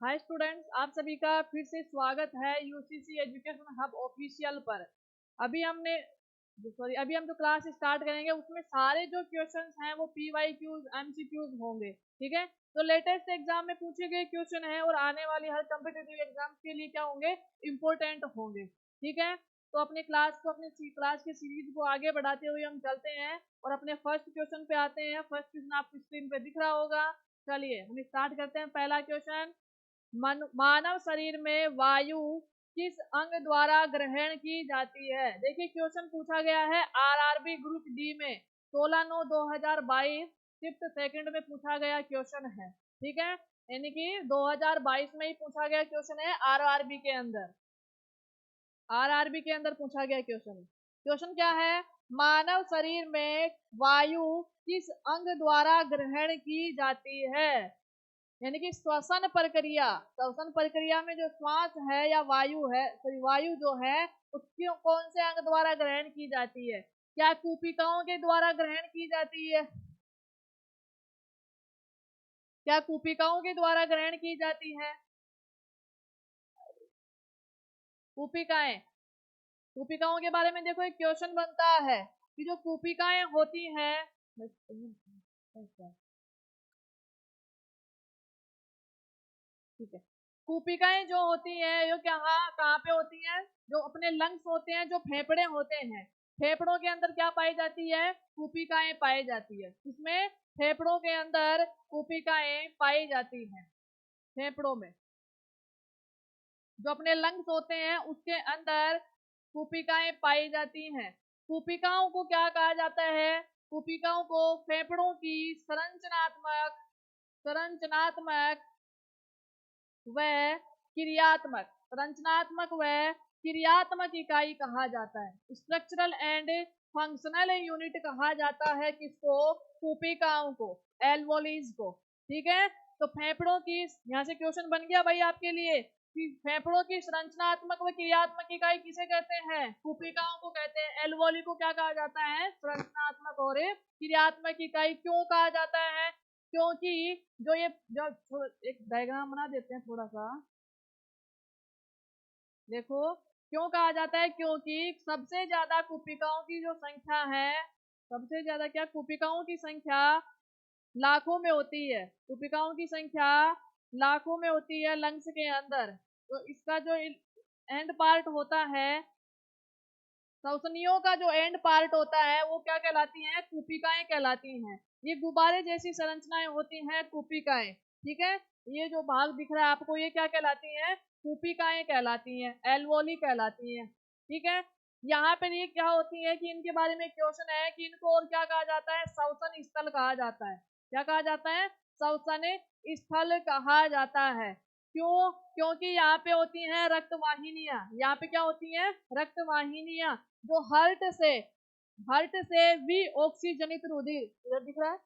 Hi students, आप सभी का फिर से स्वागत है यूसीसी एजुकेशन हब ऑफिशियल पर। अभी हम जो क्लास स्टार्ट करेंगे उसमें सारे जो क्वेश्चंस हैं वो पीवाईक्यूज एमसीक्यूज होंगे। ठीक है, तो लेटेस्ट एग्जाम में पूछे गए क्वेश्चन है और आने वाली हर कॉम्पिटिटिव एग्जाम के लिए क्या होंगे, इंपॉर्टेंट होंगे। ठीक है, तो अपनी क्लास की सीरीज को आगे बढ़ाते हुए हम चलते हैं और अपने फर्स्ट क्वेश्चन पे आते हैं। फर्स्ट क्वेश्चन आपकी स्क्रीन पे दिख रहा होगा। चलिए हम स्टार्ट करते हैं। पहला क्वेश्चन, मानव शरीर में वायु किस अंग द्वारा ग्रहण की जाती है। देखिए क्वेश्चन पूछा गया है आरआरबी ग्रुप डी में 16/9/2022 फिफ्थ सेकंड में पूछा गया क्वेश्चन है। ठीक है, यानी कि 2022 में ही पूछा गया क्वेश्चन है। आरआरबी के अंदर पूछा गया क्वेश्चन। क्वेश्चन क्या है, मानव शरीर में वायु किस अंग द्वारा ग्रहण की जाती है। यानी कि श्वसन प्रक्रिया में जो श्वास है या वायु है, सॉरी वायु जो है उसकी कौन से अंग द्वारा ग्रहण की जाती है। क्या कूपिकाओं के द्वारा ग्रहण की जाती है? क्या कूपिकाओं के द्वारा ग्रहण की जाती है? कूपिकाएं, कूपिकाओं के बारे में देखो एक क्वेश्चन बनता है कि जो कूपिकाएं होती हैं, ठीक है, कूपिकाएं जो होती हैं ये कहाँ कहाँ पे होती हैं? जो अपने लंग्स होते हैं, जो फेफड़े होते हैं, फेफड़ों के अंदर क्या पाई जाती है? कूपिकाएं पाई जाती है। इसमें फेफड़ों के अंदर कूपिकाएं पाई जाती हैं। फेफड़ों में जो अपने लंग्स होते हैं उसके अंदर कूपिकाएं पाई जाती हैं। कूपिकाओं को क्या कहा जाता है? कूपिकाओं को फेफड़ों की संरचनात्मक व क्रियात्मक इकाई कहा जाता है। स्ट्रक्चरल एंड फंक्शनल यूनिट कहा जाता है किसको? कूपिकाओं को, एल्वोलीज को। ठीक है, तो फेफड़ों की, यहाँ से क्वेश्चन बन गया भाई आपके लिए कि फेफड़ों की संरचनात्मक व क्रियात्मक इकाई किसे कहते हैं? कूपिकाओं को कहते हैं। एल्वोली को क्या कहा जाता है? संरचनात्मक और क्रियात्मक इकाई। क्यों कहा जाता है? क्योंकि जो ये जो एक डायग्राम बना देते हैं थोड़ा सा, देखो क्यों कहा जाता है? क्योंकि सबसे ज्यादा कूपिकाओं की जो संख्या है, सबसे ज्यादा क्या कूपिकाओं की संख्या लाखों में होती है। कूपिकाओं की संख्या लाखों में होती है लंग्स के अंदर। तो इसका जो एंड पार्ट होता है, श्वसनियों का जो एंड पार्ट होता है वो क्या कहलाती हैं? कूपिकाएं कहलाती हैं। ये गुब्बारे जैसी संरचनाएं होती हैं कूपिकाएं। ठीक है, ये जो भाग दिख रहा है आपको ये क्या कहलाती हैं? कूपिकाएं कहलाती हैं, एल्वोली कहलाती हैं। ठीक है, यहाँ पर ये क्या होती है कि इनके बारे में क्वेश्चन है कि इनको और क्या कहा जाता है? श्वसन स्थल कहा जाता है। क्या कहा जाता है? श्वसन स्थल कहा जाता है। क्यों? क्योंकि यहाँ पे होती हैं रक्तवाहिनियां। यहाँ पे क्या होती हैं? रक्तवाहिनियां जो हर्ट से विऑक्सीजनित रुधिर, इधर दिख रहा है,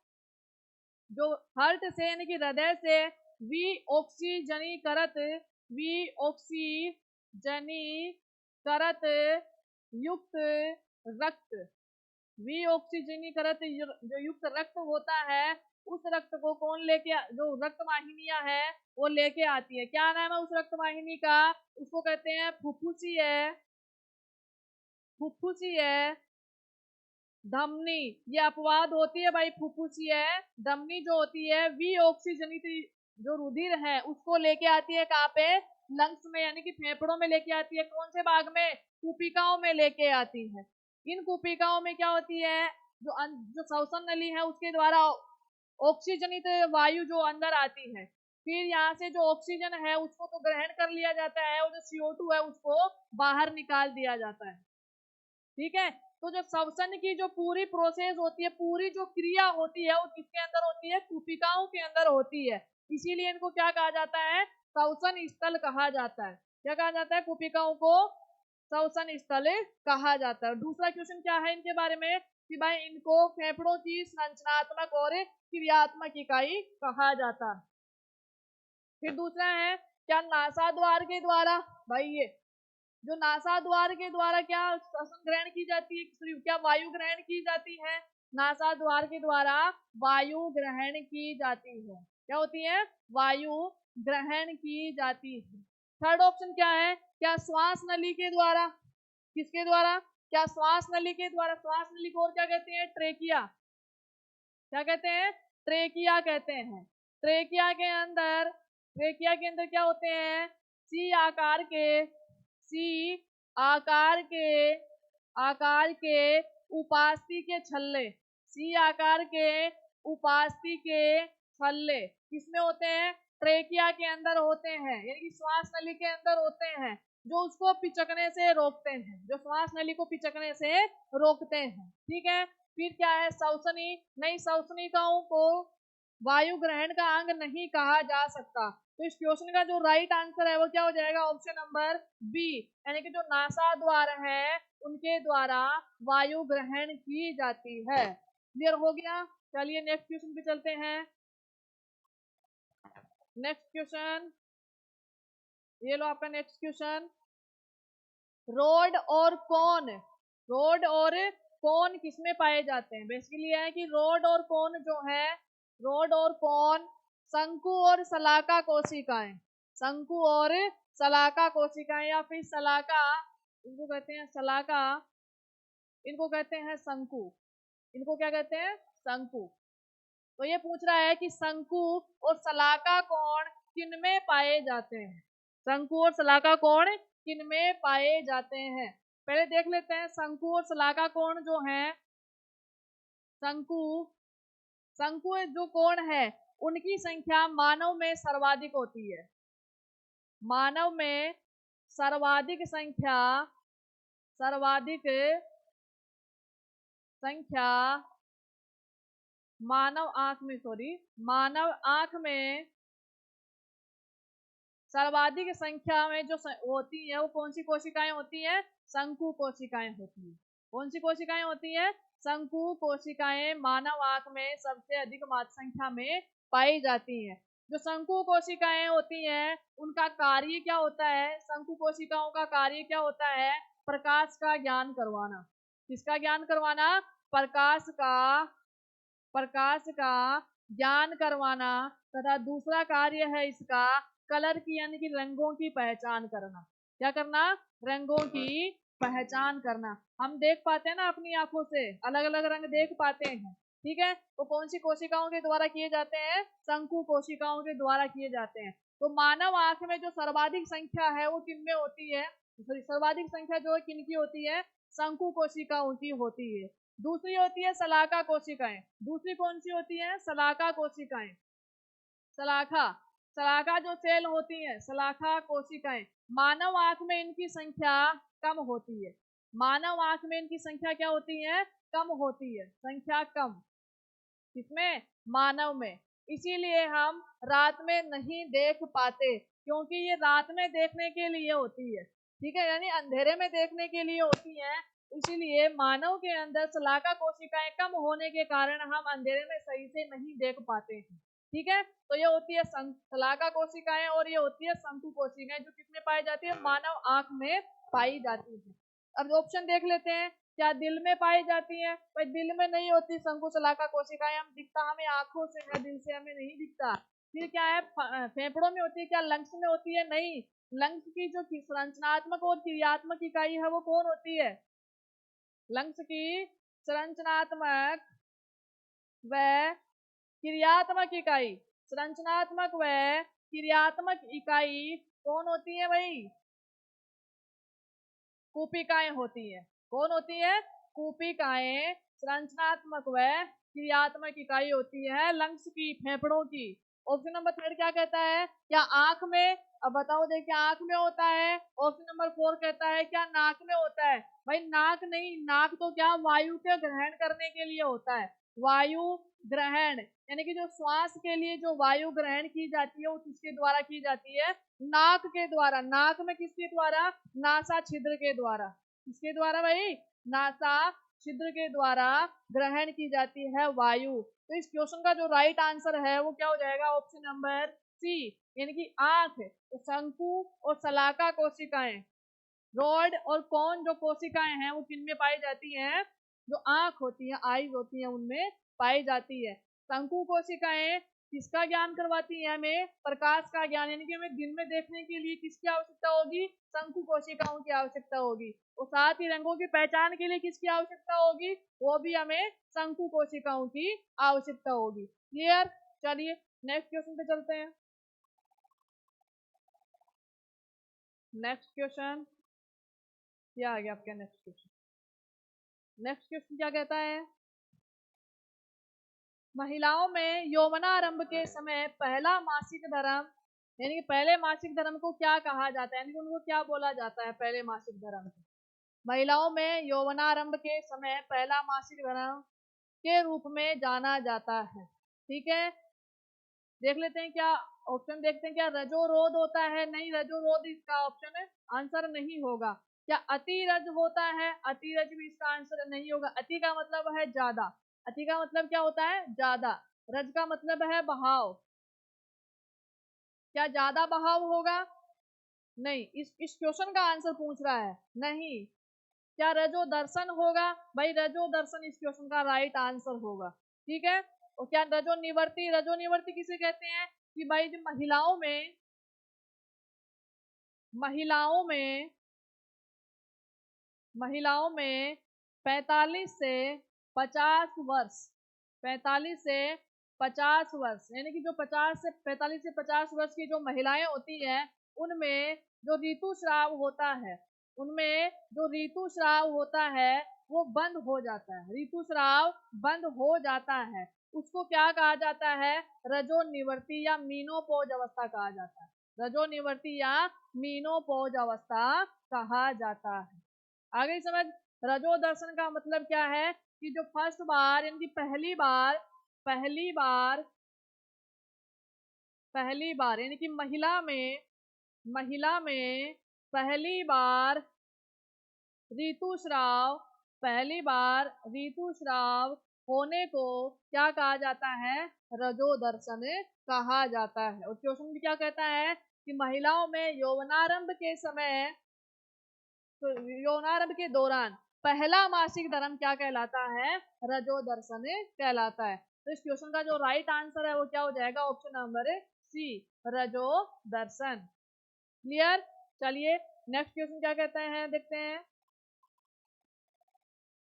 जो हर्ट से यानी कि हृदय से विऑक्सीजनीकरत युक्त रक्त, विऑक्सीजनीकरत जो युक्त रक्त होता है उस रक्त को कौन लेके, जो रक्त वाहिनियां है वो लेके आती है। क्या नाम है उस रक्त वाहिनी का? उसको कहते हैं फुफ्फुसीय धमनी। ये अपवाद होती है भाई, फुफ्फुसीय धमनी जो होती है विऑक्सीजनित जो रुधिर है उसको लेके आती है। कहाँ पे? लंग्स में, यानी कि फेफड़ों में लेके आती है। कौन से भाग में? कूपिकाओं में लेके आती है। इन कूपिकाओं में क्या होती है? जो श्वसन नली है उसके द्वारा ऑक्सीजनित वायु जो अंदर आती है, फिर यहाँ से जो ऑक्सीजन है उसको तो ग्रहण कर लिया जाता है और जो CO2 है उसको बाहर निकाल दिया जाता है। ठीक है, तो जो श्वसन की जो पूरी प्रोसेस होती है, पूरी जो क्रिया होती है वो किसके अंदर होती है? कूपिकाओं के अंदर होती है। इसीलिए इनको क्या कहा जाता है? श्वसन स्थल कहा जाता है। क्या कहा जाता है? कूपिकाओं को श्वसन स्थल कहा जाता है। दूसरा क्वेश्चन क्या है इनके बारे में कि भाई इनको फेफड़ों की संरचनात्मक और क्रियात्मक इकाई कहा जाता है। फिर दूसरा है, क्या नासा द्वार के द्वारा, भाई ये जो नासा द्वार के द्वारा क्या श्वसन ग्रहण की जाती है, क्या वायु ग्रहण की जाती है? नासा द्वार के द्वारा वायु ग्रहण की जाती है। क्या होती है? वायु ग्रहण की जाती है। थर्ड ऑप्शन क्या है? क्या श्वास नली के द्वारा? किसके द्वारा? क्या श्वास नली के द्वारा? श्वास नली को और क्या कहते हैं? ट्रेकिया। क्या कहते हैं? ट्रेकिया कहते हैं। ट्रेकिया के अंदर क्या होते हैं? सी आकार के उपास्थि के छल्ले, सी आकार के उपास्थि के छल्ले किसमें होते हैं? ट्रेकिया के अंदर होते हैं, यानी कि श्वास नली के अंदर होते हैं, जो उसको पिचकने से रोकते हैं, जो श्वास नली को पिचकने से रोकते हैं। ठीक है। फिर क्या है? श्वसनी। नहीं, श्वसनिकाओं को वायु ग्रहण का अंग नहीं कहा जा सकता। तो इस क्वेश्चन का जो राइट आंसर है वो क्या हो जाएगा? ऑप्शन नंबर बी, यानी कि जो नासा द्वार है उनके द्वारा वायु ग्रहण की जाती है। क्लियर हो गया? चलिए नेक्स्ट क्वेश्चन पे चलते हैं। नेक्स्ट क्वेश्चन, ये लो आपका नेक्स्ट क्वेश्चन। रोड और कोन किसमें पाए जाते हैं? बेसिकली है कि रोड और कोन जो है, रोड और कोन शंकु और शलाका कोशिकाएं, शंकु और शलाका कोशिकाएं, या फिर शलाका, इनको कहते हैं शलाका, इनको कहते हैं शंकु, इनको क्या कहते हैं? शंकु। तो ये पूछ रहा है कि शंकु और शलाका कोण किनमें पाए जाते हैं? शंकु और शलाका कोण किनमें पाए जाते हैं? पहले देख लेते हैं शंकु और शलाका कोण जो है। शंकु शंकु जो कोण है उनकी संख्या मानव में सर्वाधिक होती है। मानव में सर्वाधिक संख्या मानव आंख में सर्वाधिक संख्या में जो होती है वो कौन सी कोशिकाएं होती हैं? शंकु कोशिकाएं होती हैं। कौन सी कोशिकाएं होती हैं? शंकु कोशिकाएं मानव आंख में सबसे अधिक मात्रा संख्या में पाई जाती हैं। जो शंकु कोशिकाएं होती हैं उनका कार्य क्या होता है? शंकु कोशिकाओं का कार्य क्या होता है? प्रकाश का ज्ञान करवाना। किसका ज्ञान करवाना? प्रकाश का ज्ञान करवाना। तथा दूसरा कार्य है इसका कलर की, यानी कि रंगों की पहचान करना। क्या करना? रंगों की पहचान करना। हम देख पाते हैं ना अपनी आंखों से, अलग अलग रंग देख पाते हैं। ठीक है। तो कौन सी कोशिकाओं के द्वारा किए जाते हैं? शंकु कोशिकाओं के द्वारा किए जाते हैं। तो मानव आंख में जो सर्वाधिक संख्या है वो किनमें होती है? सर्वाधिक संख्या जो है किनकी होती है? शंकु कोशिकाओं की होती है। दूसरी होती है शलाका कोशिकाएं। दूसरी कौन सी होती है? शलाका कोशिकाएं। शलाका जो सेल होती है, शलाका कोशिकाएं, मानव आंख में इनकी संख्या कम होती है। मानव आंख में इनकी संख्या क्या होती है? कम होती है, संख्या कम। किसमें? मानव में। इसीलिए हम रात में नहीं देख पाते, क्योंकि ये रात में देखने के लिए होती है। ठीक है, यानी अंधेरे में देखने के लिए होती है। इसीलिए मानव के अंदर शलाका कोशिकाएं कम होने के कारण हम अंधेरे में सही से नहीं देख पाते हैं। ठीक है। तो ये होती है शलाका कोशिकाएं और ये होती है शंकु कोशिकाएं, जो किसमें पाई जाती है? मानव आंख में पाई जाती है। अब ऑप्शन देख लेते हैं। क्या दिल में पाई जाती है? भाई दिल में नहीं होती शंकु शलाका कोशिकाएं, हम दिखता हमें आंखों से है, दिल से हमें नहीं दिखता। फिर क्या है? फेफड़ों में होती है? क्या लंग्स में होती है? नहीं। लंग्स की जो संरचनात्मक और क्रियात्मक इकाई है वो कौन होती है? लंग्स की संरचनात्मक व क्रियात्मक इकाई कौन होती है भाई? कूपिकाएं होती है। कौन होती है? कूपिकाएं संरचनात्मक व क्रियात्मक इकाई होती है लंग्स की, फेफड़ों की। ऑप्शन नंबर 3 क्या कहता है? क्या आंख में? अब बताओ देखिए, क्या आंख में होता है? ऑप्शन नंबर 4 कहता है क्या नाक में होता है? भाई नाक नहीं, नाक तो क्या वायु के ग्रहण करने के लिए होता है। वायु ग्रहण यानी कि जो श्वास के लिए जो वायु ग्रहण की जाती है वो किसके द्वारा की जाती है? नाक के द्वारा। नाक में किसके द्वारा? नासा छिद्र के द्वारा। किसके द्वारा भाई? नासा छिद्र के द्वारा ग्रहण की जाती है वायु। तो इस क्वेश्चन का जो राइट आंसर है वो क्या हो जाएगा? ऑप्शन नंबर सी, यानी कि आंख। तो शंकु और शलाका कोशिकाएं, रॉड और कौन जो कोशिकाएं हैं वो किनमें पाई जाती हैं? जो आंख होती है, आईज होती है, उनमें पाई जाती है। शंकु कोशिकाएं किसका ज्ञान करवाती है? हमें प्रकाश का ज्ञान, यानी कि हमें दिन में देखने के लिए किसकी आवश्यकता होगी? शंकु कोशिकाओं की आवश्यकता होगी। और साथ ही रंगों की पहचान के लिए किसकी आवश्यकता होगी? वो भी हमें शंकु कोशिकाओं की आवश्यकता होगी। क्लियर? चलिए नेक्स्ट क्वेश्चन पे चलते हैं। नेक्स्ट क्वेश्चन क्या आ गया आपका? नेक्स्ट क्वेश्चन, नेक्स्ट क्वेश्चन क्या कहता है? महिलाओं में यौवनारंभ के समय पहला मासिक धर्म, यानी कि पहले मासिक धर्म को क्या कहा जाता है, यानी कि उनको क्या बोला जाता है पहले मासिक धर्म को? महिलाओं में यौवनारंभ के समय पहला मासिक धर्म के रूप में जाना जाता है। ठीक है, देख लेते हैं क्या ऑप्शन, देखते हैं क्या रजोरोध होता है? नहीं, रजोरोध इसका ऑप्शन आंसर नहीं होगा। क्या अतिरज होता है? अतिरज भी इसका आंसर नहीं होगा। अति का मतलब है ज्यादा, अति का मतलब क्या होता है? ज्यादा। रज का मतलब है बहाव, क्या ज्यादा बहाव होगा? नहीं, इस क्वेश्चन का आंसर पूछ रहा है। नहीं। क्या रजो दर्शन होगा? भाई रजो दर्शन इस क्वेश्चन का राइट आंसर होगा। ठीक है, और क्या रजो निवर्ती? रजो निवर्ती किसे कहते हैं? कि भाई जो महिलाओं में महिलाओं में 45 से 50 वर्ष, 45 से 50 वर्ष, यानी कि जो 45 से 50 वर्ष की जो महिलाएं होती हैं, उनमें जो ऋतुस्राव होता है, उनमें जो ऋतुस्राव होता है वो बंद हो जाता है। ऋतुस्राव बंद हो जाता है, उसको क्या कहा जाता है? रजो निवर्ती या मीनोपॉज अवस्था कहा जाता है। रजो निवर्ती या मीनोपॉज अवस्था कहा जाता है। आगे समझ। रजो दर्शन का मतलब क्या है? कि जो फर्स्ट बार, यानी कि पहली बार यानी कि महिला में पहली बार ऋतुस्राव, पहली बार ऋतुस्राव होने को क्या कहा जाता है? रजो दर्शन कहा जाता है। और क्वेश्चन भी क्या कहता है? कि महिलाओं में यौवनारंभ के समय, तो यौनारंभ के दौरान पहला मासिक धर्म क्या कहलाता है? रजो दर्शन कहलाता है। तो इस क्वेश्चन का जो राइट आंसर है वो क्या हो जाएगा? ऑप्शन नंबर सी, रजो दर्शन। क्लियर? चलिए नेक्स्ट क्वेश्चन क्या कहते हैं देखते हैं।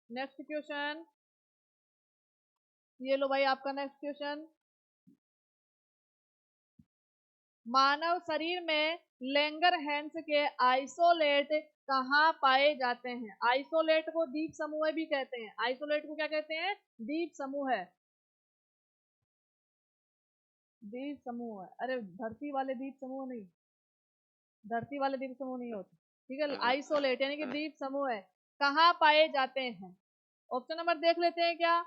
नेक्स्ट क्वेश्चन, ये लो भाई आपका नेक्स्ट क्वेश्चन। मानव शरीर में लैंगरहैंस के आइसोलेट कहाँ पाए जाते हैं? आइसोलेट को दीप समूह भी कहते हैं। आइसोलेट को क्या कहते हैं? दीप समूह है। द्वीप समूह है, अरे धरती वाले द्वीप समूह नहीं, धरती वाले द्वीप समूह नहीं होते। ठीक है, आइसोलेट यानी कि द्वीप समूह है, कहाँ पाए जाते हैं? ऑप्शन नंबर देख लेते हैं क्या,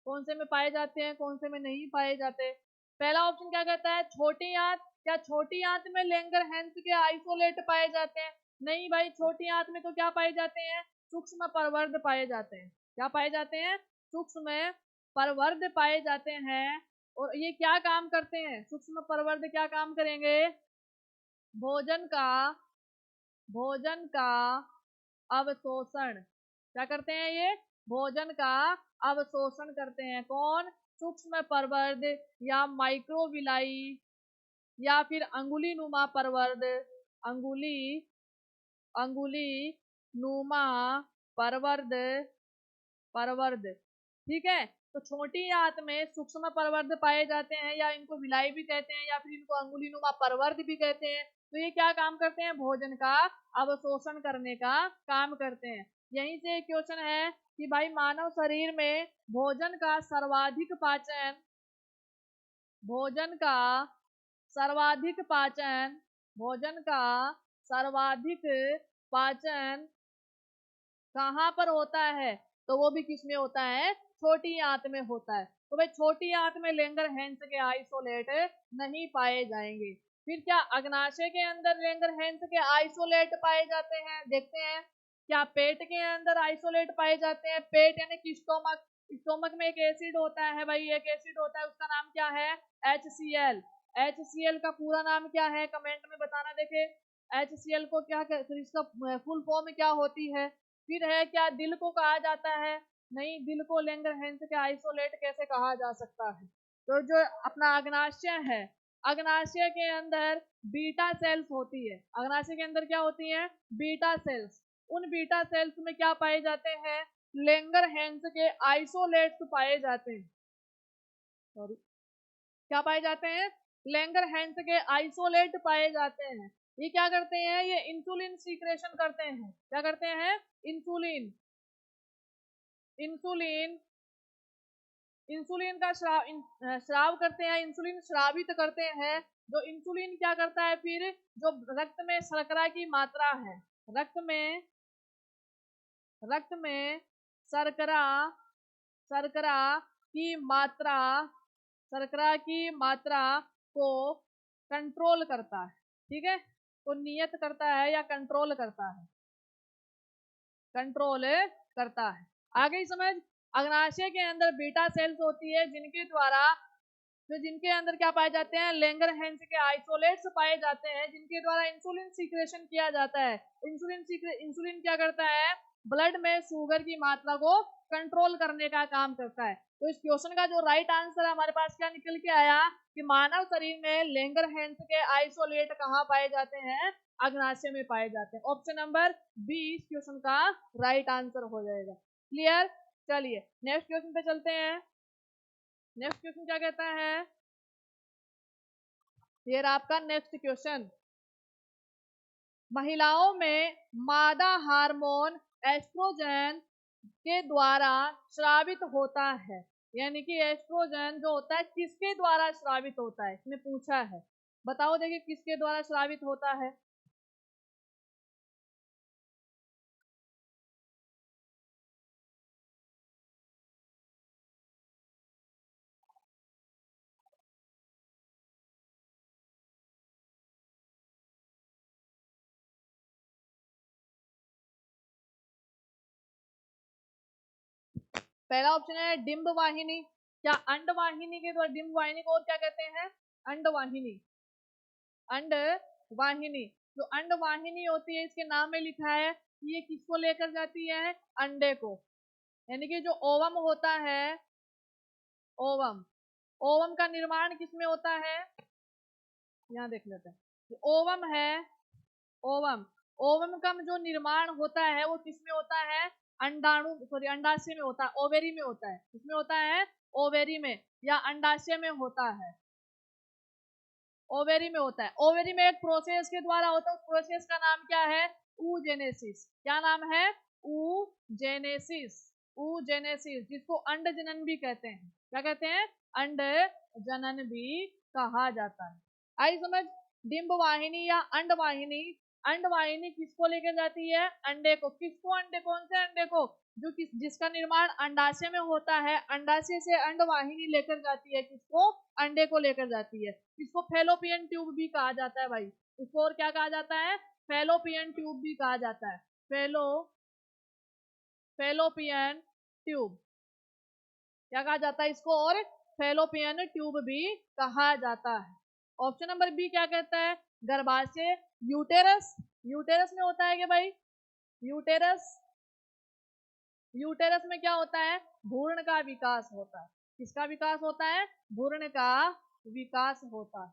कौन से में पाए जाते हैं, कौन से में नहीं पाए जाते। पहला ऑप्शन क्या कहता है? छोटी आंत। क्या छोटी आंत में लैंगरहैंस के आइसोलेट पाए जाते हैं? नहीं भाई, छोटी आंत में तो क्या पाए जाते हैं? सूक्ष्म परवर्ध पाए जाते हैं। क्या पाए जाते हैं? सूक्ष्म परवर्ध पाए जाते हैं। और ये क्या काम करते हैं? सूक्ष्म परवर्ध क्या काम करेंगे? भोजन का भोजन का अवशोषण। क्या करते हैं ये? भोजन का अवशोषण करते हैं। कौन? सूक्ष्म परवर्ध या माइक्रोविलाई या फिर अंगुली नुमा परवर्ध, अंगुली अंगुली नुमा परवर्ध परवर्ध। ठीक है, तो छोटी आंत में सूक्ष्म परवर्ध पाए जाते हैं, या इनको विलाई भी कहते हैं, या फिर इनको अंगुलीनुमा परवर्ध भी कहते हैं। तो ये क्या काम करते हैं? भोजन का अवशोषण करने का काम करते हैं। यहीं से एक क्वेश्चन है कि भाई मानव शरीर में भोजन का सर्वाधिक पाचन भोजन का सर्वाधिक पाचन कहाँ पर होता है? तो वो भी किस में होता है? छोटी आंत में होता है। तो भाई छोटी आंत में लैंगरहैंस के आइसोलेट नहीं पाए जाएंगे। फिर क्या अग्नाशय के अंदर लैंगरहैंस के आइसोलेट पाए जाते हैं? देखते हैं। क्या पेट के अंदर आइसोलेट पाए जाते हैं? पेट यानी कि स्टोमक, स्टोमक में एक एसिड होता है भाई, एक एसिड होता है, उसका नाम क्या है? HCl। HCl का पूरा नाम क्या है? कमेंट में बताना। देखे HCl को क्या कहते हैं, इसका फुल फॉर्म क्या होती है? फिर है क्या दिल को कहा जाता है? नहीं, दिल को लैंगरहैंस के आइसोलेट कैसे कहा जा सकता है? तो जो अपना अग्नाशय है, अग्नाशय के अंदर बीटा सेल्स होती है। अग्नाशय के अंदर क्या होती है? Beta cells. उन बीटा सेल्स में क्या पाए जाते हैं? लैंगरहैंस के आइसोलेट्स पाए जाते हैं। सॉरी, क्या पाए जाते हैं? लैंगरहैंस के आइसोलेट पाए जाते हैं। ये क्या करते हैं? ये इंसुलिन सीक्रेशन करते हैं। क्या करते हैं? इंसुलिन। इंसुलिन इंसुलिन का श्राव करते हैं, इंसुलिन श्रावित करते हैं। जो इंसुलिन क्या करता है फिर? जो रक्त में शर्करा की मात्रा है, रक्त में शर्करा शर्करा की मात्रा शर्करा की मात्रा को कंट्रोल करता है। ठीक है, तो नियत करता है या कंट्रोल करता है? कंट्रोल करता है। आगे ही समझ। अग्नाशय के अंदर बीटा सेल्स होती है जिनके अंदर क्या पाए जाते हैं? लैंगरहैंस के आइसोलेट्स पाए जाते हैं, जिनके द्वारा इंसुलिन सीक्रेशन किया जाता है। इंसुलिन क्या करता है? ब्लड में शुगर की मात्रा को कंट्रोल करने का काम करता है। तो इस क्वेश्चन का जो राइट आंसर हमारे पास क्या निकल के आया कि मानव शरीर में लैंगरहैंस के आइसोलेट कहाँ पाए जाते हैं? अग्नाशय में पाए जाते हैं। ऑप्शन नंबर बी इस क्वेश्चन का राइट आंसर हो जाएगा। क्लियर? चलिए नेक्स्ट क्वेश्चन पे चलते हैं। नेक्स्ट क्वेश्चन क्या कहता है? ये रहा आपका नेक्स्ट क्वेश्चन। महिलाओं में मादा हार्मोन एस्ट्रोजन के द्वारा स्रावित होता है। यानी कि एस्ट्रोजन जो होता है किसके द्वारा स्रावित होता है, इसने पूछा है। बताओ देखिए किसके द्वारा स्रावित होता है? पहला ऑप्शन है डिंब वाहिनी। क्या अंड वाहिनी के द्वारा? डिंब वाहिनी को और क्या कहते हैं? अंड वाहिनी। अंड वाहिनी। जो अंड वाहिनी होती है इसके नाम में लिखा है कि ये किसको लेकर जाती है? अंडे को। यानी कि जो ओवम होता है, ओवम ओवम का निर्माण किसमें होता है? यहाँ देख लेते हैं। जो ओवम है, ओवम ओवम का जो निर्माण होता है वो किसमें होता है? अंडाणु सॉरी अंडाशय में होता है, ओवेरी में होता है। किसमें होता है? ओवेरी में या अंडाशय में होता है। ओवेरी में होता है। ओवेरी में एक प्रोसेस के द्वारा होता है, उस प्रोसेस का नाम क्या है? ऊजेनेसिस। क्या नाम है? ऊजेनेसिस। ऊजेनेसिस, जिसको अंड जनन भी कहते हैं। क्या कहते हैं? अंड जनन भी कहा जाता है। आई समझ। डिंब वाहिनी या अंड वाहिनी। अंड वाहिनी किसको लेकर जाती है? अंडे को। किसको? अंडे। कौन से अंडे को? जिसका निर्माण अंडाशय में होता है। अंडाशय से अंड वाहिनी लेकर जाती है किसको? अंडे को लेकर जाती है। इसको फेलोपियन ट्यूब भी कहा जाता है भाई। इसको और क्या कहा जाता है? फेलोपियन ट्यूब भी कहा जाता है। फेलोपियन ट्यूब क्या कहा जाता है इसको? और फेलोपियन ट्यूब भी कहा जाता है। ऑप्शन नंबर बी क्या कहता है? गर्भाशय। यूटेरस। यूटेरस में होता है क्या भाई? यूटेरस यूटेरस में क्या होता है? भ्रूण का विकास होता है। किसका विकास होता है? भ्रूण का विकास होता है।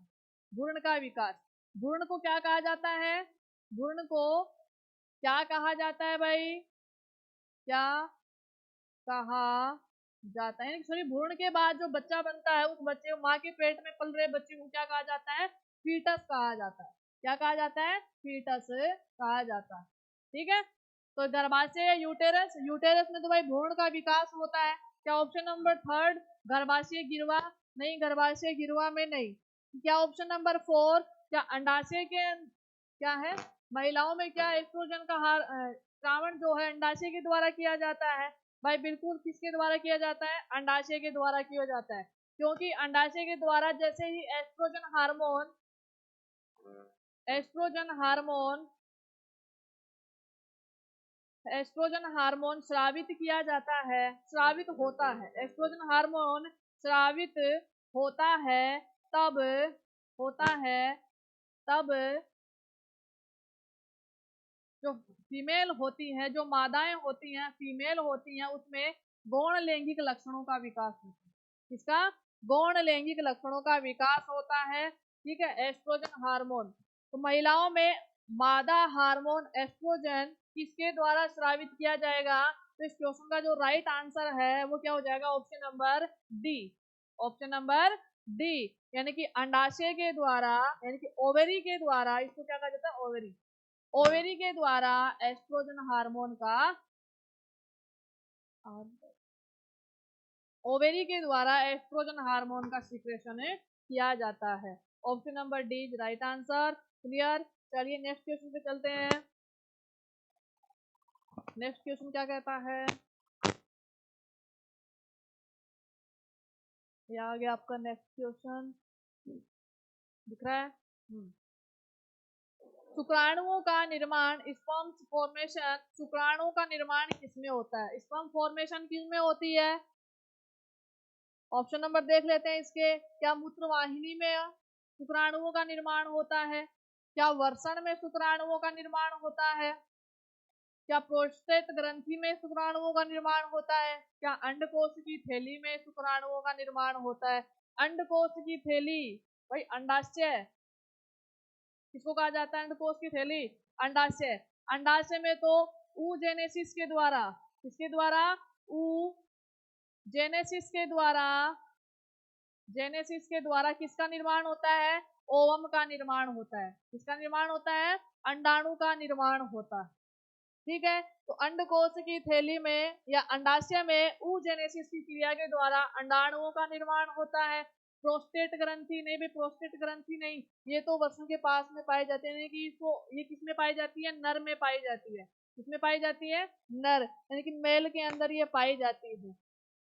भ्रूण का विकास। भ्रूण को क्या कहा जाता है? भ्रूण को क्या कहा जाता है भाई? क्या कहा जाता है? सॉरी, भ्रूण के बाद जो बच्चा बनता है उस बच्चे को, माँ के पेट में पल रहे बच्चे को क्या कहा जाता है? फीटस कहा जाता है। क्या कहा जाता है? फीटस कहा जाता है। ठीक है, तो गर्भाशय, यूटेरस। यूटेरस में तो भाई भ्रूण का विकास होता है। क्या ऑप्शन नंबर थर्ड गर्भाशय गिरवा? नहीं, गर्भाशय गिरवा में नहीं। क्या ऑप्शन नंबर फोर क्या अंडाशय के क्या है? महिलाओं में क्या एस्ट्रोजन का श्रावण जो है अंडाशय के द्वारा किया जाता है? भाई बिल्कुल किसके द्वारा किया जाता है? अंडाशय के द्वारा किया जाता है। क्योंकि अंडाशय के द्वारा जैसे ही एस्ट्रोजन हार्मोन एस्ट्रोजन हार्मोन स्रावित किया जाता है, स्रावित होता है, एस्ट्रोजन हार्मोन स्रावित होता है, तब होता है तब जो फीमेल होती है, जो मादाएं होती हैं, फीमेल होती हैं, उसमें गौण लैंगिक लक्षणों का विकास होता है। किसका? गौण लैंगिक लक्षणों का विकास होता है। ठीक है, एस्ट्रोजन हार्मोन। तो महिलाओं में मादा हार्मोन एस्ट्रोजन किसके द्वारा स्रावित किया जाएगा? तो इस क्वेश्चन का जो राइट आंसर है वो क्या हो जाएगा? Option number D. Option number D, यानी कि अंडाशय के द्वारा, यानी कि ओवेरी के द्वारा, इसको क्या कहा जाता है? ओवेरी। ओवेरी के द्वारा एस्ट्रोजन हार्मोन का, ओवेरी के द्वारा एस्ट्रोजन हार्मोन का सीक्रेशन किया जाता है। Option number D is right answer. Clear? चलिए नेक्स्ट क्वेश्चन पे चलते हैं। नेक्स्ट क्वेश्चन क्या कहता है? ये आ गया आपका नेक्स्ट क्वेश्चन, दिख रहा है? शुक्राणुओं का निर्माण, स्पर्म फॉर्मेशन, शुक्राणुओं का निर्माण किसमें होता है? स्पर्म फॉर्मेशन किसमें होती है? ऑप्शन नंबर देख लेते हैं इसके। क्या मूत्रवाहिनी में शुक्राणुओं का निर्माण होता है? क्या वर्षण में शुक्राणुओं का निर्माण होता है? क्या प्रोस्टेट ग्रंथि में शुक्राणुओं का निर्माण होता है? क्या अंडकोश की थैली में शुक्राणुओं का निर्माण होता है? अंडकोश की थैली, भाई अंडाशय किसको कहा जाता है? अंडकोश की थैली, अंडाशय। अंडाशय में तो oogenesis के द्वारा, किसके द्वारा? oogenesis के द्वारा, जेनेसिस के द्वारा किसका निर्माण होता है? ओवम का निर्माण होता है। किसका निर्माण होता है? अंडाणु का निर्माण होता है। ठीक है, तो अंडकोश की थैली में या अंडाशय में oogenesis की क्रिया के द्वारा अंडाणुओं का निर्माण होता है। प्रोस्टेट ग्रंथि नहीं, भी प्रोस्टेट ग्रंथि नहीं, ये तो वसु के पास में पाई जाती है, कि इसको, ये किसमें पाई जाती है? नर में पाई जाती है। किसमें पाई जाती है? नर, यानी कि मेल के अंदर ये पाई जाती है।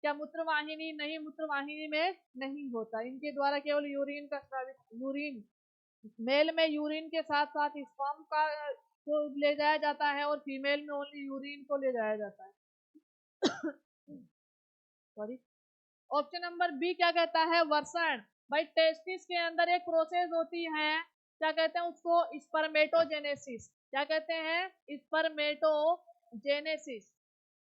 क्या मूत्रवाहिनी? नहीं, मूत्रवाहिनी में नहीं होता। इनके द्वारा केवल यूरिन का स्रावित, यूरिन, मेल में यूरिन के साथ साथ स्पर्म का को ले जाया जाता है और फीमेल में ओनली यूरिन को ले जाया जाता है। सॉरी। ऑप्शन नंबर बी क्या कहता है? वर्षण। भाई टेस्टिस के अंदर एक प्रोसेस होती है, क्या कहते हैं उसको? स्पर्मेटोजेनेसिस। क्या कहते हैं? स्पर्मेटोजेनेसिस।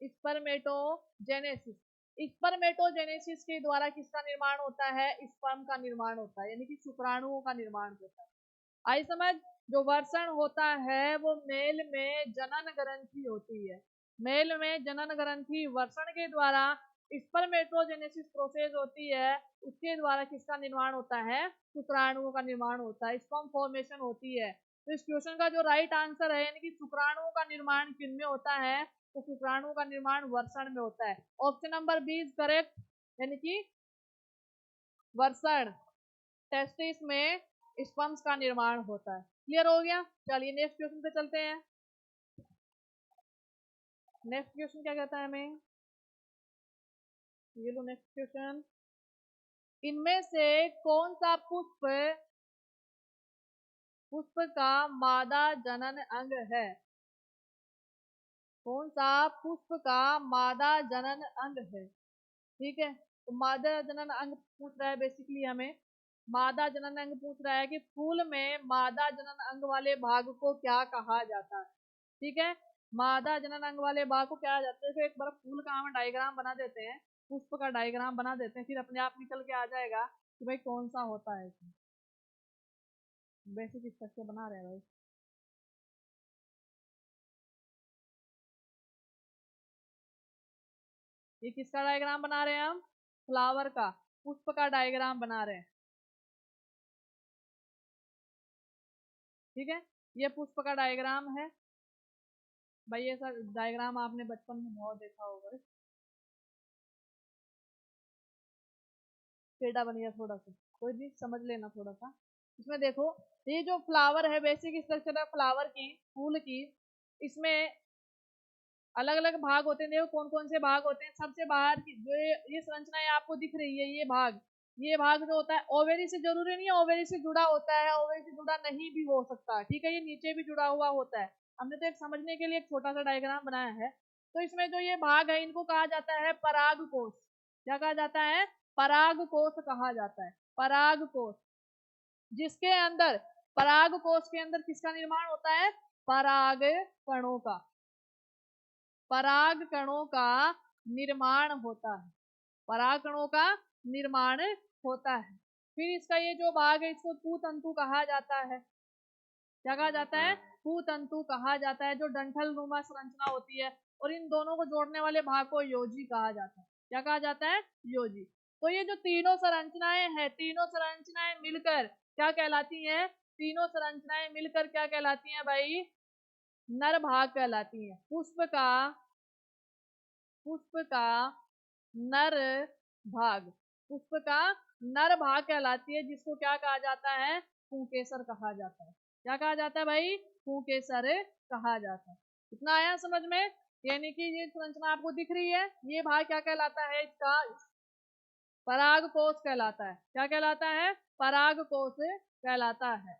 स्पर्मेटोजेनेसिस। स्पर्मेटोजेनेसिस के द्वारा किसका निर्माण होता है? स्पर्म का निर्माण होता है, यानी कि शुक्राणुओं का निर्माण होता है। आई समझ? जो वर्षण होता है वो मेल में जनन ग्रंथि होती है। मेल में जनन ग्रंथि वर्षण के द्वारा, स्पर्मेटोजेनेसिस प्रोसेस होती है, उसके द्वारा किसका निर्माण होता है? शुक्राणुओं का निर्माण होता है, स्पर्म फॉर्मेशन होती है। तो इस क्वेश्चन का जो राइट आंसर है, यानी कि शुक्राणुओं का निर्माण किनमें होता है? तो शुक्राणुओं का निर्माण वर्षण में होता है। Option number B is correct, यानी कि वर्षण, टेस्टिस में स्पर्म्स का निर्माण होता है। क्लियर हो गया? चलिए नेक्स्ट क्वेश्चन पे चलते हैं। नेक्स्ट क्वेश्चन क्या कहता है हमें? ये लो नेक्स्ट क्वेश्चन। इनमें से कौन सा पुष्प, पुष्प का मादा जनन अंग है? कौन सा पुष्प का मादा जनन अंग है? ठीक है, तो मादा जनन अंग पूछ रहा है बेसिकली हमें। मादा जनन अंग पूछ रहा है कि फूल में मादा जनन अंग वाले भाग को क्या कहा जाता है? ठीक है, मादा जनन अंग वाले भाग को क्या कहा जाता है? तो एक बार फूल का हम डायग्राम बना देते हैं, पुष्प का डायग्राम बना देते हैं, फिर अपने आप निकल के आ जाएगा कि भाई कौन सा होता है। बेसिक स्ट्रक्चर बना रहे हैं भाई। ये किसका डायग्राम बना रहे हैं हम? फ्लावर का, पुष्प का डायग्राम बना रहे हैं। ठीक है, ये पुष्प का डायग्राम है भाई। ये सर डायग्राम आपने बचपन में बहुत देखा होगा। टेढ़ा बन गया थोड़ा सा, कोई भी समझ लेना थोड़ा सा। इसमें देखो, ये जो फ्लावर है, बेसिक स्ट्रक्चर है फ्लावर की, फूल की, इसमें अलग अलग भाग होते हैं। देखो कौन कौन से भाग होते हैं। सबसे बाहर की जो ये संरचना है आपको दिख रही है, ये भाग जो होता है, ओवेरी से जरूरी नहीं है ओवेरी से जुड़ा होता है, ओवेरी से जुड़ा नहीं भी हो सकता। ठीक है, ये नीचे भी जुड़ा हुआ होता है। हमने तो एक समझने के लिए एक छोटा सा डायग्राम बनाया है। तो इसमें जो ये भाग है, इनको कहा जाता है पराग कोश। क्या कहा जाता है? पराग कोश कहा जाता है। पराग कोश, जिसके अंदर, पराग कोश के अंदर किसका निर्माण होता है? पराग कणों का, पराग कणों का निर्माण होता है। पराग कणों का निर्माण होता है। फिर इसका ये जो भाग है इसको पूतंतु कहा जाता है। क्या कहा जाता है? पूतंतु कहा जाता है, जो डंठल नुमा संरचना होती है, और इन दोनों को जोड़ने वाले भाग को योजी कहा जाता है। क्या कहा जाता है? योजी। तो ये जो तीनों संरचनाएं हैं, तीनों संरचनाएं मिलकर क्या कहलाती हैं? तीनों संरचनाएं मिलकर क्या कहलाती हैं भाई? नर भाग कहलाती हैं। पुष्प का नर भाग, पुष्प का नर भाग कहलाती है, जिसको क्या कहा जाता है? पुंकेसर कहा जाता है। क्या कहा जाता है भाई? पुंकेसर कहा जाता है। इतना आया समझ में? यानी कि ये संरचना आपको दिख रही है, ये भाग क्या कहलाता है? इसका परागकोश कहलाता है। क्या कहलाता है? परागकोश कहलाता है।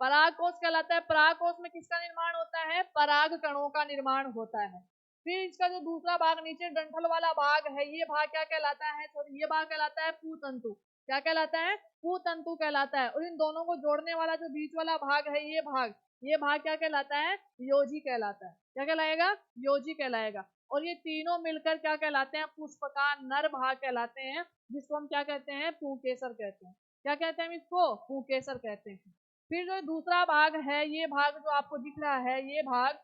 परागकोश कहलाता है। परागकोश में किसका निर्माण होता है? पराग कणों का निर्माण होता है। फिर इसका जो दूसरा भाग नीचे डंठल वाला भाग है, ये भाग क्या कहलाता है? सॉरी, ये भाग कहलाता है पूतंतु। क्या कहलाता है? पूतंतु कहलाता है। और इन दोनों को जोड़ने वाला जो बीच वाला भाग है, ये भाग क्या कहलाता है? योजी कहलाता है। क्या कहलाएगा? योजी कहलाएगा। और ये तीनों मिलकर क्या कहलाते हैं? पुष्प का नर भाग कहलाते हैं, जिसको हम क्या कहते हैं? पुंकेसर कहते हैं। क्या कहते हैं हम इसको? पुंकेसर कहते हैं। फिर जो दूसरा भाग है, ये भाग जो आपको दिख रहा है, ये भाग,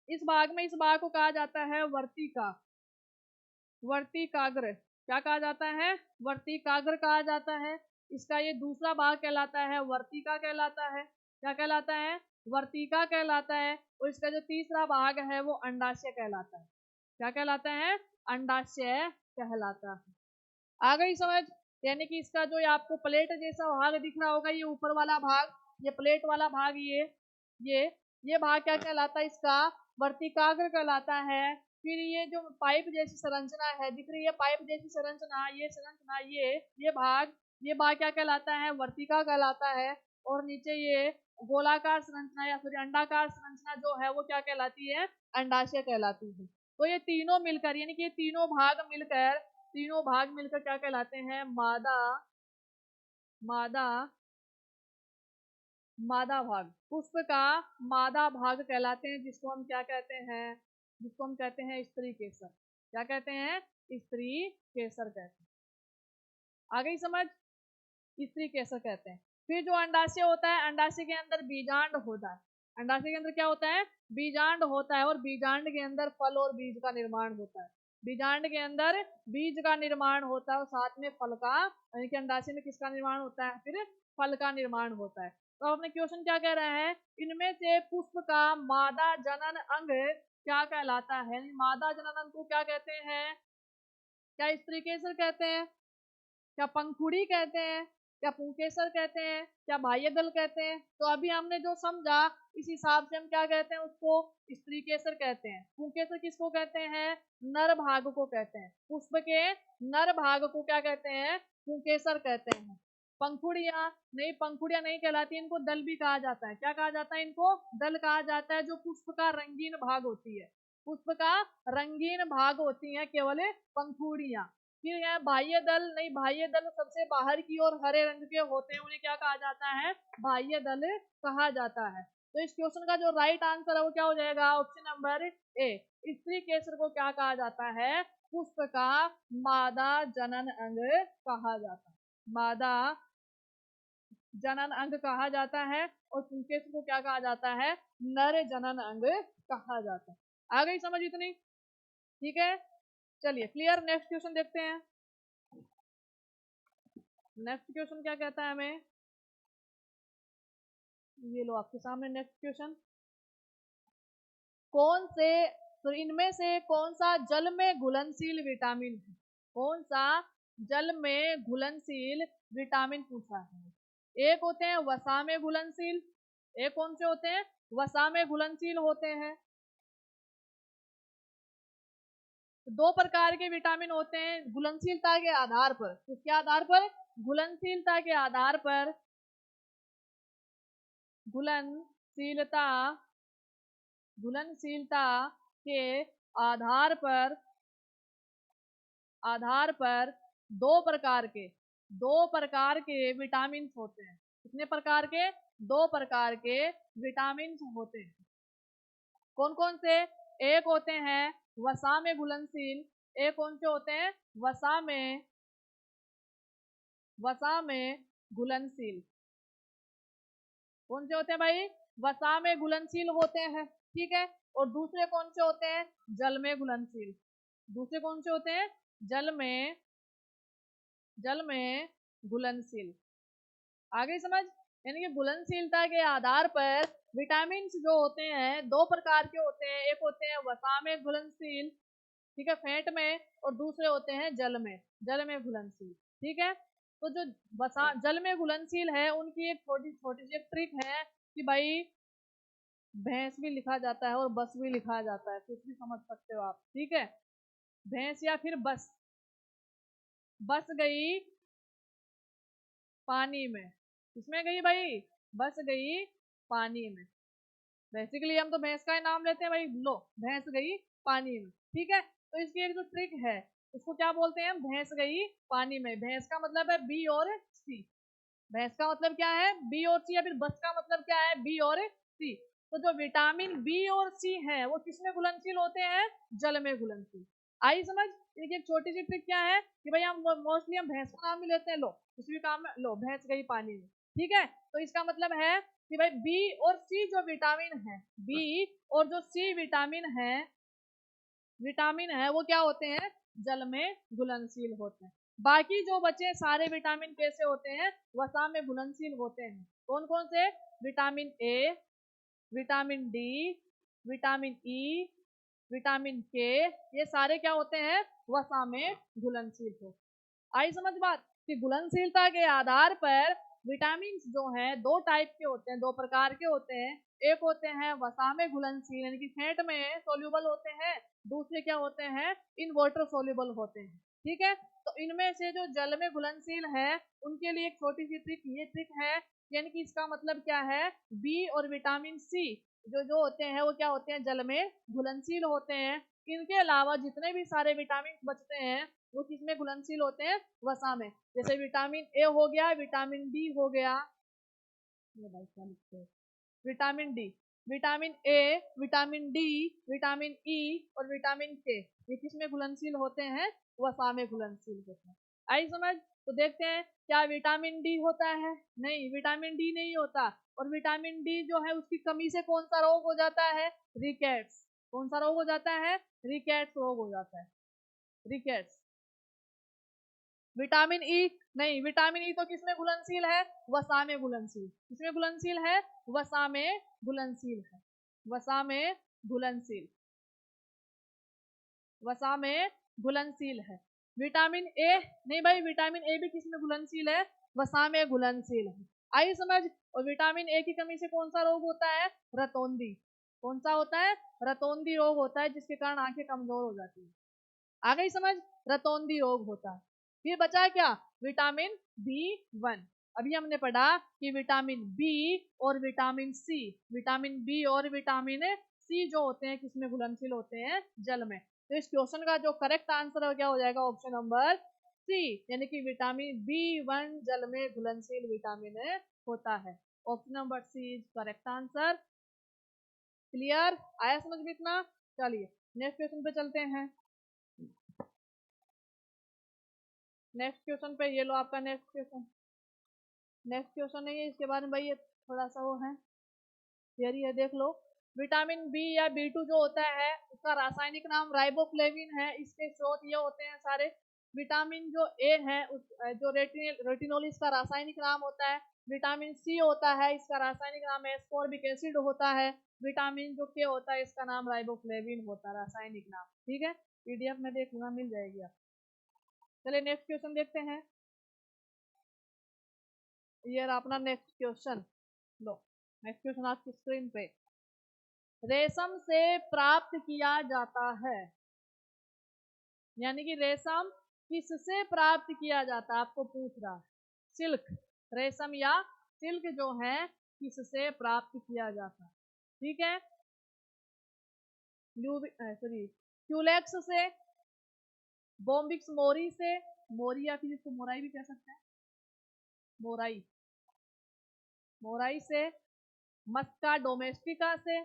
इस भाग को कहा जाता है वर्तिका। वर्तिकाग्र। क्या कहा जाता है? वर्तिकाग्र कहा जाता है। इसका ये दूसरा भाग कहलाता है वर्तिका कहलाता है। क्या कहलाता है? वर्तिका कहलाता है। और इसका जो तीसरा भाग है वो अंडाशय कहलाता है। क्या कहलाता है? अंडाशय कहलाता है। आ गई समझ? यानी कि इसका जो आपको प्लेट जैसा भाग दिख रहा होगा, ये ऊपर वाला भाग, ये प्लेट वाला भाग, ये भाग क्या कहलाता है? इसका वर्तिकाग्र कहलाता है। फिर ये जो पाइप जैसी संरचना है दिख रही है, पाइप जैसी संरचना, ये भाग क्या कहलाता है? वर्तिका कहलाता है। और नीचे ये गोलाकार संरचना या फिर अंडाकार संरचना जो है वो क्या कहलाती है? अंडाशय कहलाती है। तो ये तीनों मिलकर, यानी कि ये तीनों भाग मिलकर क्या कहलाते हैं? मादा भाग। पुष्प का मादा भाग कहलाते हैं, जिसको हम क्या कहते हैं? जिसको हम कहते हैं स्त्री केसर। क्या कहते हैं? स्त्री केसर कहते हैं। आ गई समझ? स्त्री केसर कहते हैं। फिर जो अंडाशय होता है, अंडाशय के अंदर बीजांड होता है। अंडाशय के अंदर क्या होता है? बीजांड होता है। और बीजांड के अंदर फल और बीज का निर्माण होता है। बीजांड के अंदर बीज का निर्माण होता है और साथ में फल का, यानी कि अंडाशय में किसका निर्माण होता है? फिर फल का निर्माण होता है। तो अपने क्वेश्चन क्या कह रहे हैं? इनमें से पुष्प का मादा जनन अंग क्या कहलाता है? मादा जनन अंग को क्या कहते हैं? क्या स्त्री केसर कहते हैं? क्या पंखुड़ी कहते हैं? क्या पुंकेसर कहते हैं? क्या बाह्य दल कहते हैं? तो अभी हमने जो समझा, इस हिसाब से हम क्या कहते हैं? उसको स्त्री केसर कहते हैं। पुंकेसर किसको कहते हैं? नर भाग को कहते हैं। पुष्प के नर भाग को क्या कहते हैं? पुंकेसर कहते हैं। पंखुड़ियां नहीं कहलाती, इनको दल भी कहा जाता है। क्या कहा जाता है? इनको दल कहा जाता है। जो पुष्प का रंगीन भाग होती है, पुष्प का रंगीन भाग होती है केवल पंखुड़ियां। फिर है बाह्य दल। नहीं, बाह्य दल सबसे बाहर की ओर हरे रंग के होते हैं, उन्हें क्या कहा जाता है? बाह्य दल कहा जाता है। तो इस क्वेश्चन का जो राइट आंसर है वो क्या हो जाएगा? Option number A. स्त्री केसर को क्या कहा जाता है? पुष्प का मादा जनन अंग कहा जाता है। मादा जनन अंग कहा जाता है। और पुंकेसर को क्या कहा जाता है? नर जनन अंग कहा जाता है। आ गई समझ इतनी? ठीक है, चलिए क्लियर। नेक्स्ट क्वेश्चन देखते हैं। नेक्स्ट क्वेश्चन क्या कहता है हमें? ये लो आपके सामने नेक्स्ट क्वेश्चन। तो इनमें से कौन सा जल में घुलनशील विटामिन है? कौन सा जल में घुलनशील विटामिन पूछा है? एक होते हैं वसा में घुलनशील। एक कौन से होते हैं? वसा में घुलनशील होते हैं। तो दो प्रकार के विटामिन होते हैं घुलनशीलता के आधार पर। किसके आधार पर? घुलनशीलता के आधार पर। घुलनशीलता के आधार पर दो प्रकार के विटामिन होते हैं। कितने प्रकार के? दो प्रकार के विटामिन होते हैं। कौन कौन से? एक होते हैं वसा में घुलनशील, ए कौन से होते हैं? वसा में घुलनशील। कौन से होते हैं भाई? वसा में घुलनशील होते हैं, ठीक है। और दूसरे कौन से होते हैं? जल में घुलनशील। दूसरे कौन से होते हैं? जल में घुलनशील। आगे समझ, यानी कि घुलनशीलता के आधार पर विटामिन जो होते हैं दो प्रकार के होते हैं, एक होते हैं वसा में घुलनशील, ठीक है, फैट में, और दूसरे होते हैं जल में घुलनशील, ठीक है। तो जो वसा जल में घुलनशील है उनकी एक छोटी छोटी सी ट्रिक है कि भाई भैंस भी लिखा जाता है और बस भी लिखा जाता है, कुछ भी समझ सकते हो आप, ठीक है। भैंस या फिर बस गई पानी में। किसमें गई भाई? बस गई पानी में। बेसिकली हम तो भैंस का ही नाम लेते हैं भाई, लो भैंस गई पानी में, ठीक है। तो इसकी एक जो ट्रिक है उसको क्या बोलते हैं? भैंस गई पानी में। भैंस का मतलब है बी और सी। भैंस का मतलब क्या है? बी और सी। या फिर बस का मतलब क्या है? बी और सी। तो जो विटामिन बी और सी है वो किसमें घुलनशील होते हैं? जल में घुलनशील। आई समझ? एक एक छोटी सी ट्रिक क्या है कि भाई हम मोस्टली हम भैंस का नाम भी लेते हैं, लो किसी भी काम में लो भैंस गई पानी में, ठीक है। तो इसका मतलब है कि भाई बी और सी जो विटामिन है, बी और जो सी विटामिन है वो क्या होते हैं? जल में घुलनशील होते हैं। बाकी जो बचे सारे विटामिन कैसे होते हैं? वसा में घुलनशील होते हैं। कौन कौन से? Vitamin A, vitamin D, vitamin E, vitamin के, ये सारे क्या होते हैं? वसा में घुलनशील होते हैं। आई समझ बात कि घुलनशीलता के आधार पर विटामिन जो है दो टाइप के होते हैं, दो प्रकार के होते हैं। एक होते हैं वसा में घुलनशील यानी कि फैट में सोल्यूबल होते हैं, दूसरे क्या होते हैं? इन वाटर सोल्यूबल होते हैं, ठीक है। तो इनमें से जो जल में घुलनशील है उनके लिए एक छोटी सी ट्रिक, ये ट्रिक है, यानी कि इसका मतलब क्या है? बी और विटामिन सी जो जो होते हैं वो क्या होते हैं? जल में घुलनशील होते हैं। इनके अलावा जितने भी सारे विटामिन बचते हैं वो किसमें घुलनशील होते हैं? वसा में। जैसे विटामिन ए हो गया, विटामिन डी हो गया, ये भाई क्या लिखते हैं? Vitamin D, vitamin A, vitamin D, vitamin E और विटामिन के, ये किसमें घुलनशील होते हैं? वसा में घुलनशील होते हैं। आई समझ? तो देखते हैं क्या विटामिन डी होता है? नहीं, विटामिन डी नहीं होता। और विटामिन डी जो है उसकी कमी से कौन सा रोग हो जाता है? रिकेट्स। कौन सा रोग हो जाता है? रिकेट्स रोग हो जाता है, रिकेट्स। विटामिन ई, नहीं, विटामिन ई तो किसमें घुलनशील है? वसा में घुलनशील। किसमें घुलनशील है? वसा में घुलनशील है, वसा में घुलनशील, वसा में घुलनशील है। विटामिन ए, नहीं भाई, विटामिन ए भी किसमें घुलनशील है? वसा में घुलनशील है। आई समझ? और विटामिन ए की कमी से कौन सा रोग होता है? रतौंधी। कौन सा होता है? रतौंधी रोग होता है, जिसके कारण आंखें कमजोर हो जाती है। आ गई समझ? रतौंधी रोग होता है। फिर बचा क्या? Vitamin B 1। अभी हमने पढ़ा कि विटामिन बी और विटामिन सी, विटामिन बी और विटामिन सी जो होते हैं किसमें घुलनशील होते हैं? जल में। तो इस क्वेश्चन का जो करेक्ट आंसर क्या हो जाएगा? ऑप्शन नंबर सी, यानी कि विटामिन बी 1 जल में घुलनशील विटामिन होता है। Option number C is correct answer. Clear? आया समझ में इतना? चलिए नेक्स्ट क्वेश्चन पे चलते हैं। नेक्स्ट क्वेश्चन पे ये लो आपका नेक्स्ट क्वेश्चन। नेक्स्ट क्वेश्चन है ये, इसके बारे में भाई ये थोड़ा सा वो है, थियरी है, देख लो। विटामिन बी या बी 2 जो होता है उसका रासायनिक नाम राइबोफ्लेविन है। इसके स्रोत ये होते हैं सारे। विटामिन जो ए है जो रेटिनोल इसका रासायनिक नाम होता है। विटामिन सी होता है, इसका रासायनिक नाम एस्कॉर्बिक एसिड होता है। विटामिन जो के होता है इसका नाम राइबोफ्लेविन होता है, रासायनिक नाम, ठीक है। पीडीएफ में देख लेना, मिल जाएगी आप। चलिए नेक्स्ट क्वेश्चन देखते हैं। ये रहा अपना नेक्स्ट क्वेश्चन। लो नेक्स्ट क्वेश्चन आपकी स्क्रीन पे। रेशम से प्राप्त किया जाता है, यानी कि रेशम किससे प्राप्त किया जाता है आपको पूछ रहा है। सिल्क, रेशम या सिल्क जो है किससे प्राप्त किया जाता है, ठीक है। सॉरी, क्यूलेक्स से, बॉम्बिक्स मोरी से, मोरी या फिर इसको मोराई भी कह सकते हैं, मोराई, मोराई से, मस्का डोमेस्टिका से,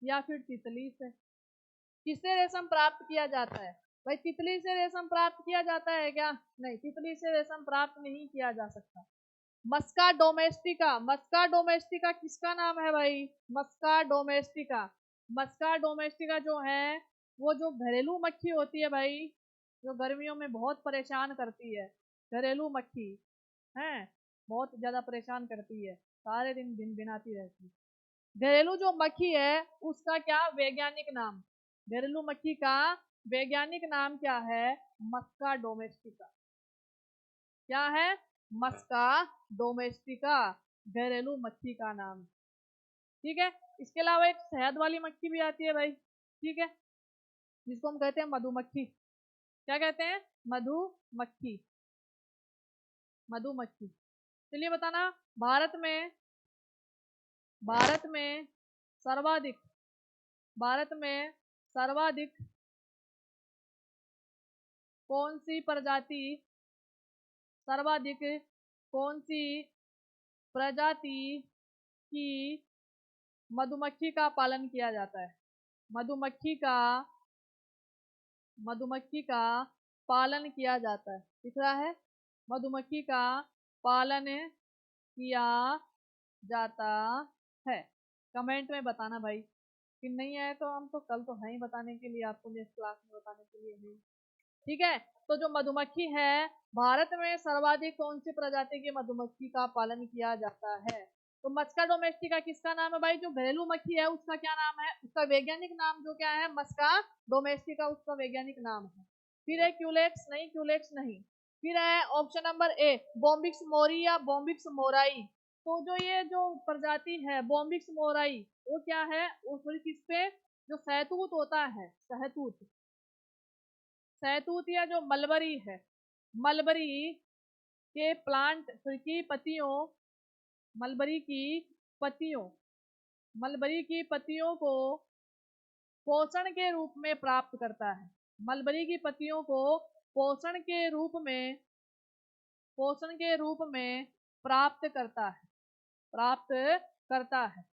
या फिर तितली से। किससे रेशम प्राप्त किया जाता है? भाई तितली से रेशम प्राप्त किया जाता है क्या? नहीं, तितली से रेशम प्राप्त नहीं किया जा सकता। मस्का डोमेस्टिका, मस्का डोमेस्टिका किसका नाम है भाई? मस्का डोमेस्टिका। मस्का डोमेस्टिका जो है वो जो घरेलू मक्खी होती है भाई, जो गर्मियों में बहुत परेशान करती है, घरेलू मक्खी है, बहुत ज्यादा परेशान करती है, सारे दिन भिनभिनाती रहती है। घरेलू जो मक्खी है उसका क्या वैज्ञानिक नाम? घरेलू मक्खी का वैज्ञानिक नाम क्या है? मस्का डोमेस्टिका। क्या है? मस्का डोमेस्टिका, घरेलू मक्खी का नाम। ठीक है। इसके अलावा एक शहद वाली मक्खी भी आती है भाई, ठीक है, जिसको हम कहते हैं मधुमक्खी। क्या कहते हैं? मधुमक्खी, मधुमक्खी। चलिए बताना, भारत में, भारत में सर्वाधिक, भारत में सर्वाधिक कौन सी प्रजाति, सर्वाधिक कौन सी प्रजाति की मधुमक्खी का पालन किया जाता है? मधुमक्खी का, मधुमक्खी का पालन किया जाता है, दिख रहा है? मधुमक्खी का पालन किया जाता है। कमेंट में बताना भाई, कि नहीं आया तो हम तो कल तो है ही बताने के लिए, आपको नेक्स्ट क्लास में बताने के लिए नहीं। ठीक है। तो जो मधुमक्खी है, भारत में सर्वाधिक कौन सी प्रजाति की मधुमक्खी का पालन किया जाता है? तो मस्का डोमेस्टिका किसका नाम है भाई? जो घरेलू मक्खी है उसका क्या नाम है? उसका वैज्ञानिक नाम जो क्या है? मस्का डोमेस्टिका उसका वैज्ञानिक नाम है। फिर है क्यूलेक्स, नहीं क्यूलेक्स नहीं। फिर है ऑप्शन नंबर ए बॉम्बिक्स मोरी या बॉम्बिक्स मोराई। तो जो ये जो प्रजाति है बॉम्बिक्स मोराई, वो क्या है? वो थोड़ी किस पे, जो सहतूत होता है, सहतूत, सहतूत या जो मलबरी है, मलबरी के प्लांट की पत्तियों, मलबरी की पत्तियों, मलबरी की पत्तियों को पोषण के रूप में प्राप्त करता है। मलबरी की पत्तियों को पोषण के रूप में, पोषण के रूप में प्राप्त करता है, प्राप्त करता है।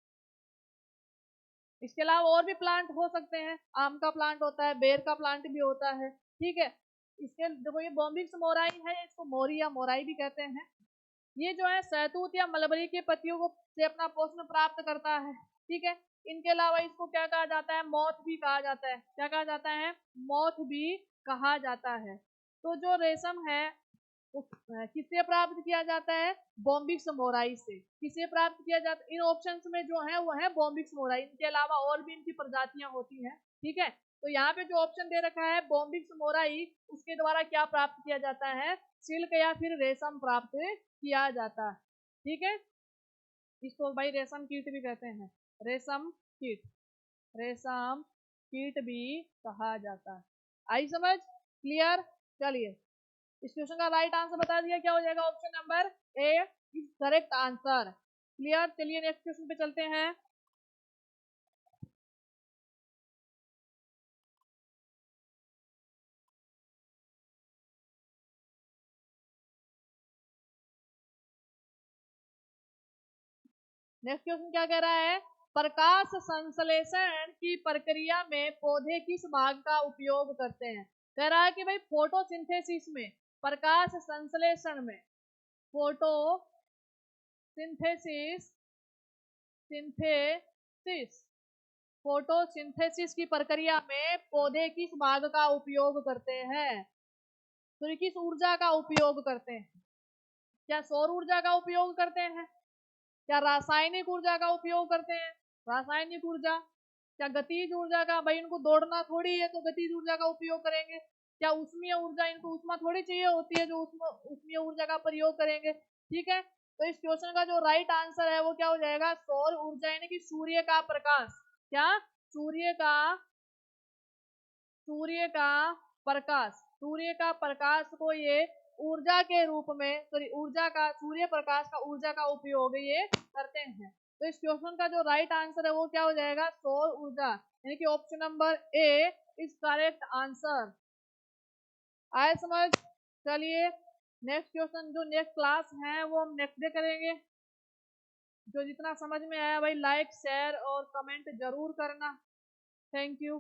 इसके अलावा और भी प्लांट हो सकते हैं, आम का प्लांट होता है, बेर का प्लांट भी होता है। ठीक है। इसके देखो ये बॉम्बिक्स मोराई है, इसको मोरी या मोराई भी कहते हैं। ये जो है सहतूत या मलबरी की पत्तियों को से अपना पोषण प्राप्त करता है। ठीक है। इनके अलावा इसको क्या कहा जाता है? मॉथ भी कहा जाता है। क्या कहा जाता है? मॉथ भी कहा जाता है। तो जो रेशम है वो किससे प्राप्त किया जाता है? बॉम्बिक्स मोराई से। किसे प्राप्त किया जाता है? इन ऑप्शंस में जो है वो है बॉम्बिक्स मोराई, इनके अलावा और भी इनकी प्रजातियां होती हैं। ठीक है। तो यहाँ पे जो ऑप्शन दे रखा है बॉम्बिक्स मोराई, उसके द्वारा क्या प्राप्त किया जाता है? सिल्क या फिर रेशम प्राप्त किया जाता है। ठीक है। इसको भाई रेशम कीट भी कहते हैं, रेशम कीट, रेशम कीट भी कहा जाता है। आई समझ? क्लियर? चलिए, इस क्वेश्चन का राइट आंसर बता दिया, क्या हो जाएगा? Option number A is correct answer. Clear? चलिए नेक्स्ट क्वेश्चन पे चलते हैं। नेक्स्ट क्वेश्चन क्या कह रहा है? प्रकाश संश्लेषण की प्रक्रिया में पौधे किस भाग का उपयोग करते हैं? कह रहा है कि भाई फोटोसिंथेसिस में, प्रकाश संश्लेषण में, फोटो सिंथेसिस, सिंथेसिस, फोटोसिंथेसिस की प्रक्रिया में पौधे किस भाग का उपयोग करते हैं? तो किस ऊर्जा का उपयोग करते हैं? क्या सौर ऊर्जा का उपयोग करते हैं? क्या रासायनिक ऊर्जा का उपयोग करते हैं? रासायनिक ऊर्जा। क्या गतिज ऊर्जा का? भाई इनको दौड़ना थोड़ी है तो गतिज ऊर्जा का उपयोग करेंगे। क्या उष्मीय ऊर्जा? इनको उष्मा थोड़ी चाहिए होती है जो उष्मीय ऊर्जा का प्रयोग करेंगे। ठीक है। तो इस क्वेश्चन का जो राइट आंसर है वो क्या हो जाएगा? सौर ऊर्जा, यानी कि सूर्य का प्रकाश। क्या? सूर्य का, सूर्य का प्रकाश, सूर्य का प्रकाश को ये ऊर्जा के रूप में, सॉरी ऊर्जा का, सूर्य प्रकाश का ऊर्जा का उपयोग ये करते हैं। तो इस क्वेश्चन का जो राइट आंसर है वो क्या हो जाएगा? सौर ऊर्जा, यानी कि option number A is correct answer. आए समझ? चलिए नेक्स्ट क्वेश्चन, जो नेक्स्ट क्लास है वो हम नेक्स्ट डे करेंगे। जो जितना समझ में आया भाई लाइक शेयर और कमेंट जरूर करना। Thank you.